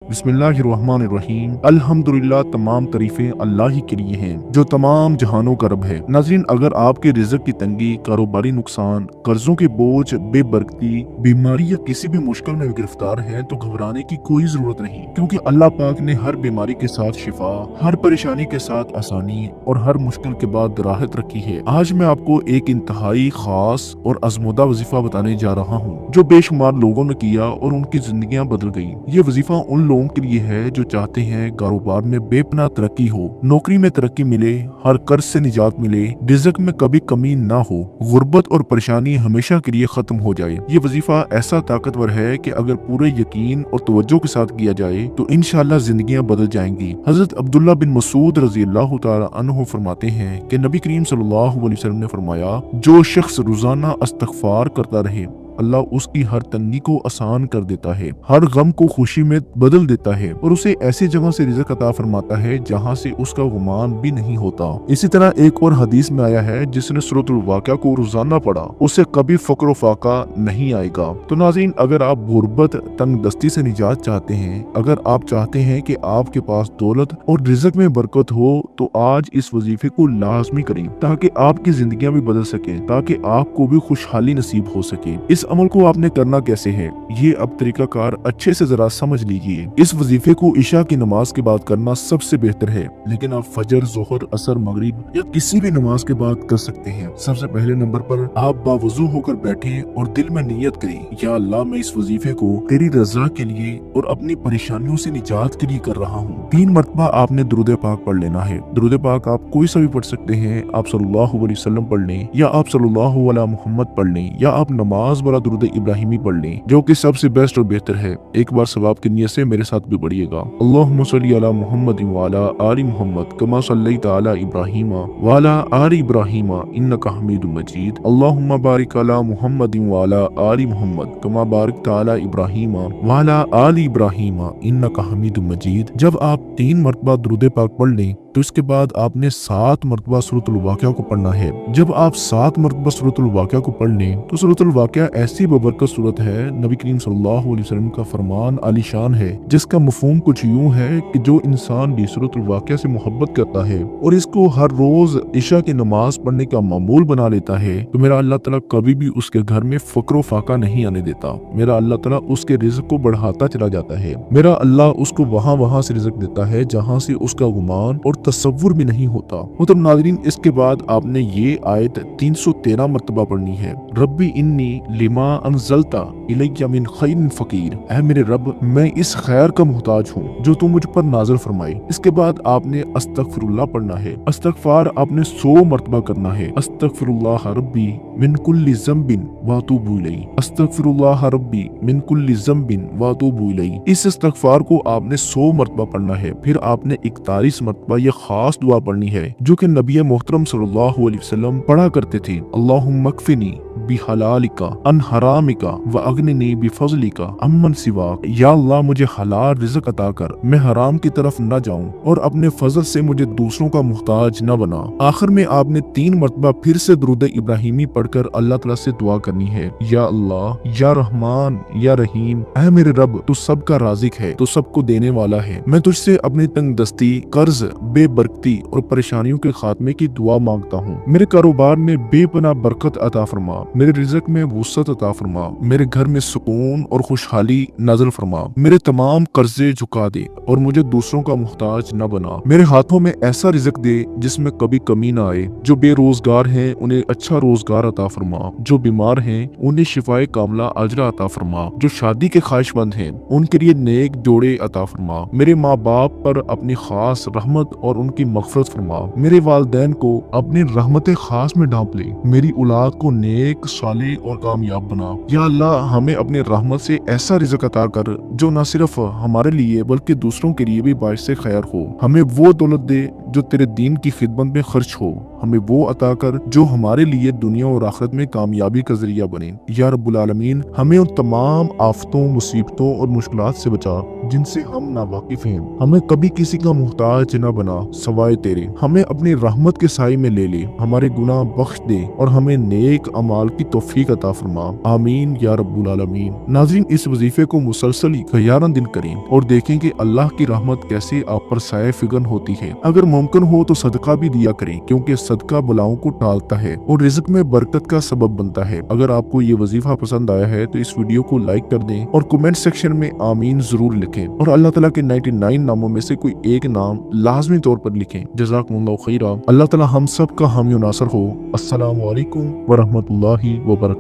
बिस्मिल्लाहिर्रहमानिर्रहीम। अल्हम्दुलिल्लाह, तमाम तारीफें अल्लाह ही के लिए हैं जो तमाम जहानों का रब है। नाज़रीन, अगर आपके रिज़्क़ की तंगी, कारोबारी नुकसान, कर्जों के बोझ, बेबरकती, बीमारी या किसी भी मुश्किल में गिरफ्तार है तो घबराने की कोई जरूरत नहीं, क्योंकि अल्लाह पाक ने हर बीमारी के साथ शिफा, हर परेशानी के साथ आसानी और हर मुश्किल के बाद राहत रखी है। आज मैं आपको एक इंतहाई खास और आजमूदा वजीफा बताने जा रहा हूँ जो बेशुमार लोगों ने किया और उनकी जिंदगियां बदल गई। ये वजीफा उन लोगों के लिए है जो चाहते हैं कारोबार में बेपनाह तरक्की हो, नौकरी में तरक्की मिले, हर कर्ज से निजात मिले, रिज़्क़ में कभी कमी ना हो, गुर्बत और परेशानी हमेशा के लिए खत्म हो जाए। ये वजीफा ऐसा ताकतवर है कि अगर पूरे यकीन और तवज्जो के साथ किया जाए तो इंशाअल्लाह जिंदगियां बदल जाएंगी। हजरत अब्दुल्ला बिन मसूद रज़ी अल्लाह तआला अन्हु फरमाते हैं कि नबी करीम सल्लल्लाहु अलैहि वसल्लम ने फरमाया, जो शख्स रोजाना इस्तग़फ़ार करता रहे अल्लाह उसकी हर तंगी को आसान कर देता है, हर गम को खुशी में बदल देता है और उसे ऐसी जगह से रिज़्क़ अता फरमाता है जहाँ से उसका गुमान भी नहीं होता। इसी तरह एक और हदीस में आया है, जिसने सूरतुल वाक़िया को रोजाना पढ़ा उसे कभी फक्र फाका नहीं आएगा। तो नाज़रीन, अगर आप गुर्बत, तंग दस्ती से निजात चाहते हैं, अगर आप चाहते हैं कि आपके पास दौलत और रिज़्क़ में बरकत हो, तो आज इस वजीफे को लाजमी करें ताकि आपकी जिंदगियां भी बदल सके, ताकि आपको भी खुशहाली नसीब हो सके। इस अमल को आपने करना कैसे है, ये अब तरीकाकार अच्छे से जरा समझ लीजिए। इस वजीफे को इशा की नमाज के बाद करना सबसे बेहतर है, लेकिन आप फजर, ज़ोहर, असर, मगरिब या किसी भी नमाज के बाद कर सकते हैं। सबसे पहले नंबर पर आप बावुजू होकर बैठें और दिल में नियत करें, या अल्लाह, मैं इस वजीफे को तेरी रजा के लिए और अपनी परेशानियों से निजात के लिए कर रहा हूँ। 3 मरतबा आपने दुरूद पाक पढ़ लेना है। दुरूद पाक आप कोई सा भी पढ़ सकते हैं। आप सल्लल्लाहु अलैहि वसल्लम पढ़ लें, या आप सल्लल्लाहु अला मुहम्मद पढ़ लें, या आप नमाज वाला दुरूद इब्राहिमी पढ़ लें, जो कि सबसे बेस्ट और बेहतर है। एक बार सवाब की नियत से मेरे साथ भी पढ़िएगा। अल्लाहुम्मा सल्ली अला मुहम्मद व अला आलि मुहम्मद कमा सल्लैता अला इब्राहीम व अला आलि इब्राहीम इन्नका हमीदुम मजीद। अल्लाहुम्मा बारिक अला मुहम्मद व अला आलि मुहम्मद कमा बारकता अला इब्राहीम व अला आलि इब्राहीम इन्नका हमीदुम मजीद। जब आप 3 मरतबा दुरूद पाक पढ़ लें तो इसके बाद आपने 7 मरतबा सूरतुल वाक़िया को पढ़ना है। जब आप 7 मरतबा सूरतुल वाक़िया को पढ़ लें तो सूरतुल वाक़िया ऐसी बबरकत सूरत है, नबी करीम सल्लल्लाहु अलैहि वसल्लम का फरमान आलीशान है, जिसका मफहूम कुछ यूं है कि जो इंसान भी सूरतुल वाक़िया से मोहब्बत करता है और इसको हर रोज इशा की नमाज पढ़ने का मामूल बना लेता है, तो मेरा अल्लाह ताला कभी भी उसके घर में फक्र फाका नहीं आने देता। मेरा अल्लाह ताला उसके रिज़्क़ को बढ़ाता चला जाता है। मेरा अल्लाह उसको वहाँ से रिज़्क़ देता है जहाँ से उसका गुमान और तसव्वुर भी नहीं होता। मतलब नाज़रीन, इसके बाद आपने ये आयत 313 मरतबा पढ़नी है। रब्बी इन्नी लिमा अनज़लता इलैया मिन खैरिन फ़कीर, ऐ मेरे रब, मैं इस खैर का मुहताज हूँ जो तू मुझ पर नाज़िल फरमाए। इसके बाद आपने अस्तगफिरुल्लाह पढ़ना है। इस्तग़फ़ार आपने 100 मरतबा करना है। अस्तगफिरुल्लाह रब्बी मिन कुल्ली ज़म्बिन व अतूबु इलैहि, अस्तगफिरुल्लाह रब्बी मिन कुल्ली ज़म्बिन व अतूबु इलैहि। इस इस्तग़फ़ार को आपने 100 मरतबा पढ़ना है। फिर आपने 41 मरतबा ये खास दुआ पढ़नी है जो कि नबी मोहतरम सल्लल्लाहु अलैहि वसल्लम पढ़ा करते थे। अल्लाहुम्मा कफ़िनी बिहलालिका अन हरामिका व अगनिनी बिफज़लिका अम्मन सिवाक। या अल्लाह, मुझे हलाल रिज़्क़ अता कर, मैं हराम की तरफ न जाऊं और अपने फजल से मुझे दूसरों का मुहताज न बना। आखिर में आपने 3 मरतबा फिर से दुरूद इब्राहिमी पढ़कर अल्लाह ताला से दुआ करनी है, या अल्लाह, या रहमान, या रहीम, ऐ मेरे रब, तू सबका राज़िक है, तू सबको देने वाला है। मैं तुझसे अपनी तंग दस्ती, कर्ज, बेबरकती और परेशानियों के खात्मे की दुआ मांगता हूँ। मेरे कारोबार में बेपनाह बरकत अता फरमा, मेरे रिज़्क़ में वुसअत अता फरमा, मेरे घर में सुकून और खुशहाली नाज़िल फरमा, मेरे तमाम कर्जे झुका दे और मुझे दूसरों का मुहताज न बना। मेरे हाथों में ऐसा रिज़्क़ दे जिसमें कभी कमी न आए। जो बेरोजगार हैं उन्हें अच्छा रोजगार अता फरमा, जो बीमार हैं उन्हें शिफाए कामला अजरा अता फरमा, जो शादी के ख्वाहिशमंद हैं उनके लिए नेक जोड़े अता फरमा। मेरे माँ बाप पर अपनी खास रहमत और उनकी मग़फ़िरत फरमा। मेरे वालिदैन को अपनी रहमत खास में ढांप ले। मेरी औलाद को नेक, साले और कामयाब बना। या अल्लाह, हमें अपनी रहमत से ऐसा रिज़्क़ अता कर जो न सिर्फ हमारे लिए बल्कि दूसरों के लिए भी बाइस से खैर हो। हमें वो दौलत दे जो तेरे दीन की खिदमत में खर्च हो। हमें वो अता कर जो हमारे लिए दुनिया और आखिरत में कामयाबी का जरिया बने। या रब्बुल आलमीन, हमें उन तमाम आफतों, मुसीबतों और मुश्किलात से बचा जिनसे हम नावाकिफ हैं। हमें कभी किसी का मुहताज न बना सवाए तेरे। हमें अपनी रहमत के साए में ले ले, हमारे गुनाह बख्श दे और हमें नेक अमाल की तौफीक अता फरमा। आमीन या रब्बुल आलमीन। नाज़रीन, इस वजीफे को मुसलसल 11 दिन करें और देखें कि अल्लाह की रहमत कैसे आप पर साए फिगन होती है। अगर मुमकिन हो तो सदका भी दिया करें, क्योंकि सदका बलाओं को टालता है और रिज़्क में बरकत का सबब बनता है। अगर आपको ये वजीफा पसंद आया है तो इस वीडियो को लाइक कर दें और कमेंट सेक्शन में आमीन जरूर लिखें और अल्लाह ताला के 99 नामों में से कोई एक नाम लाजमी तौर पर लिखें। जज़ाकुमुल्लाहु खैरा। अल्लाह ताला हम सब का हामी नासर हो। अस्सलामु अलैकुम व रहमतुल्लाहि व बरकातहू।